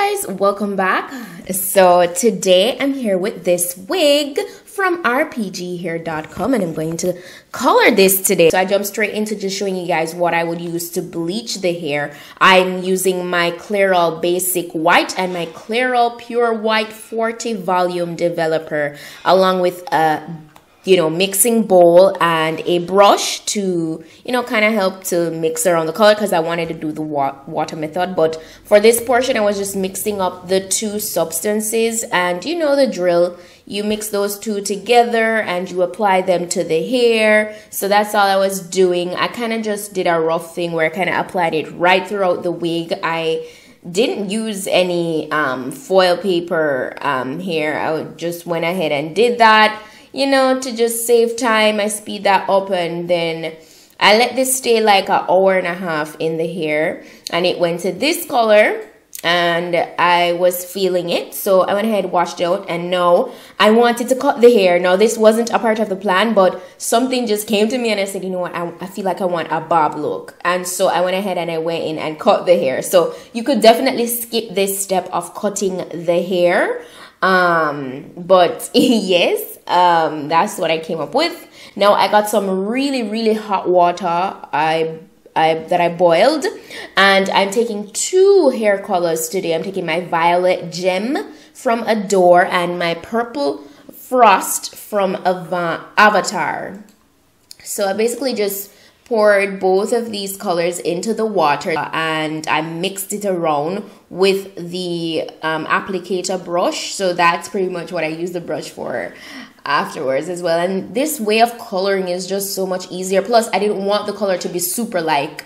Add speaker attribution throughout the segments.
Speaker 1: guys, welcome back. So today I'm here with this wig from RPGHair.com and I'm going to color this today. So I jumped straight into just showing you guys what I would use to bleach the hair. I'm using my Clairol Basic White and my Clairol Pure White 40 Volume Developer along with a mixing bowl and a brush to, kind of help to mix around the color because I wanted to do the water method. But for this portion, I was just mixing up the two substances and you know the drill. You mix those two together and you apply them to the hair. So that's all I was doing. I kind of just did a rough thing where I kind of applied it right throughout the wig. I didn't use any foil paper here. I just went ahead and did that. To just save time, I speed that up and then I let this stay like an hour and a half in the hair and it went to this color and I was feeling it. So I went ahead, washed it out, and now I wanted to cut the hair. Now this wasn't a part of the plan, but something just came to me and I said, you know what, I feel like I want a bob look. And so I went ahead and I went in and cut the hair. So you could definitely skip this step of cutting the hair. But yes, that's what I came up with. Now I got some really hot water that I boiled, and I'm taking two hair colors today. I'm taking my Violet Gem from Adore and my Purple Frost from Avatar. So I basically just poured both of these colors into the water and I mixed it around with the applicator brush. So that's pretty much what I use the brush for afterwards as well. And this way of coloring is just so much easier. Plus I didn't want the color to be super like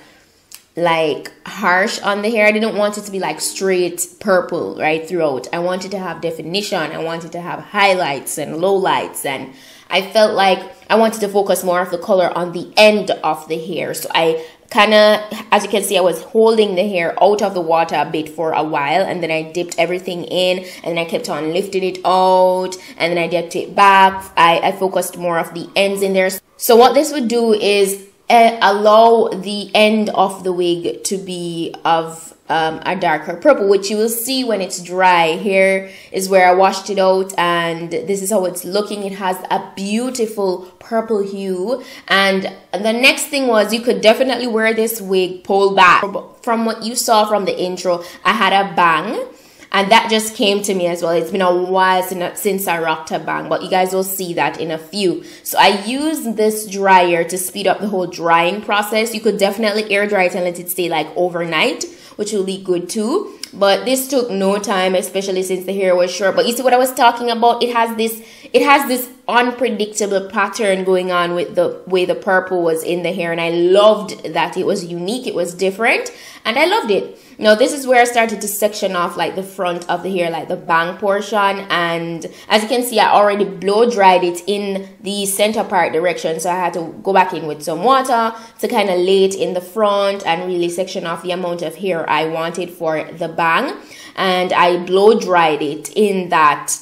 Speaker 1: harsh on the hair. I didn't want it to be like straight purple right throughout. I wanted to have definition. I wanted to have highlights and lowlights, and I felt like I wanted to focus more of the color on the end of the hair. So I kind of, as you can see, I was holding the hair out of the water a bit for a while, and then I dipped everything in and then I kept on lifting it out and then I dipped it back. I focused more of the ends in there. So what this would do is allow the end of the wig to be of a darker purple, which you will see when it's dry. Here is where I washed it out and this is how it's looking. It has a beautiful purple hue. And the next thing was, you could definitely wear this wig pulled back. From what you saw from the intro, I had a bang. And that just came to me as well. It's been a while since I rocked a bang, but you guys will see that in a few. So I use this dryer to speed up the whole drying process. You could definitely air dry it and let it stay like overnight, which will be good too. But this took no time, especially since the hair was short. But you see what I was talking about? It has this unpredictable pattern going on with the way the purple was in the hair, and I loved that. It was unique, it was different, and I loved it. Now this is where I started to section off like the front of the hair, like the bang portion, and as you can see, I already blow dried it in the center part direction, so I had to go back in with some water to kind of lay it in the front and really section off the amount of hair I wanted for the bang. And I blow dried it in that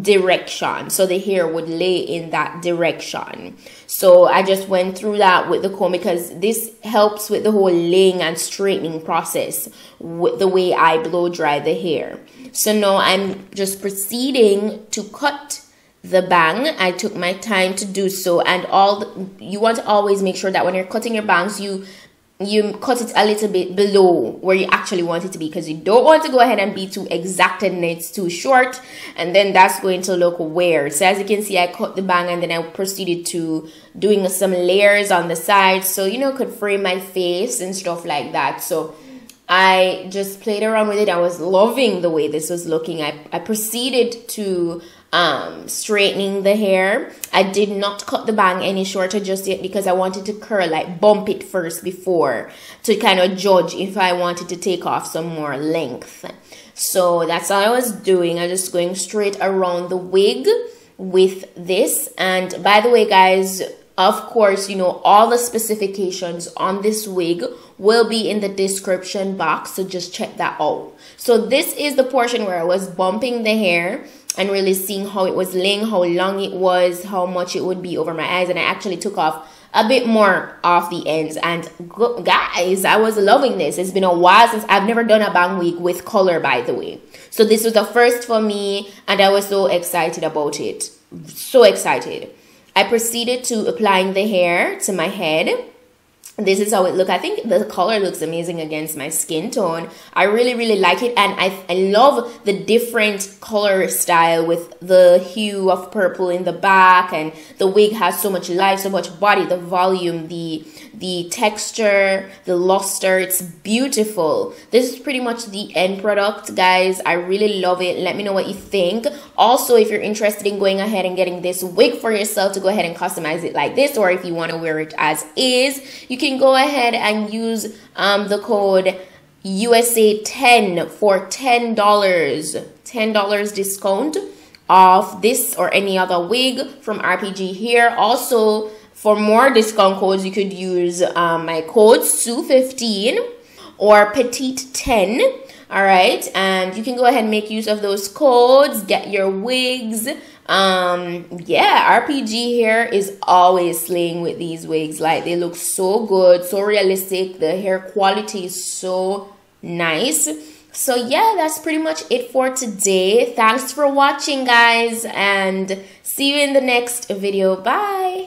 Speaker 1: direction, so the hair would lay in that direction. So I just went through that with the comb because this helps with the whole laying and straightening process with the way I blow dry the hair. So now I'm just proceeding to cut the bang. I took my time to do so, and you want to always make sure that when you're cutting your bangs, you cut it a little bit below where you actually want it to be, because you don't want to go ahead and be too exact and it's too short, and then that's going to look weird. So as you can see, I cut the bang and then I proceeded to doing some layers on the sides, so could frame my face and stuff like that. So I just played around with it. I was loving the way this was looking. I proceeded to straightening the hair. I did not cut the bang any shorter just yet because I wanted to curl, like bump it first before to kind of judge if I wanted to take off some more length. So that's all I was doing. I just going straight around the wig with this. And by the way, guys, of course, all the specifications on this wig will be in the description box, so just check that out. So this is the portion where I was bumping the hair and really seeing how it was laying, how long it was, how much it would be over my eyes. And I actually took off a bit more off the ends. And guys, I was loving this. It's been a while since I've never done a bang wig with color, by the way. So this was the first for me, and I was so excited about it. So excited. I proceeded to applying the hair to my head. This is how it looks. I think the color looks amazing against my skin tone. I really like it, and I love the different color style with the hue of purple in the back, and the wig has so much life, so much body, the volume, the texture, the luster. It's beautiful. This is pretty much the end product, guys. I really love it. Let me know what you think. Also, if you're interested in going ahead and getting this wig for yourself to go ahead and customize it like this, or if you want to wear it as is, you can go ahead and use the code USA10 for $10 discount off this or any other wig from RPG Hair. Also, for more discount codes, you could use my code SUE15 or Petite10. All right, and you can go ahead and make use of those codes, get your wigs. Yeah, RPG Hair is always slaying with these wigs. Like, they look so good, so realistic. The hair quality is so nice. So yeah, that's pretty much it for today. Thanks for watching, guys, and see you in the next video. Bye.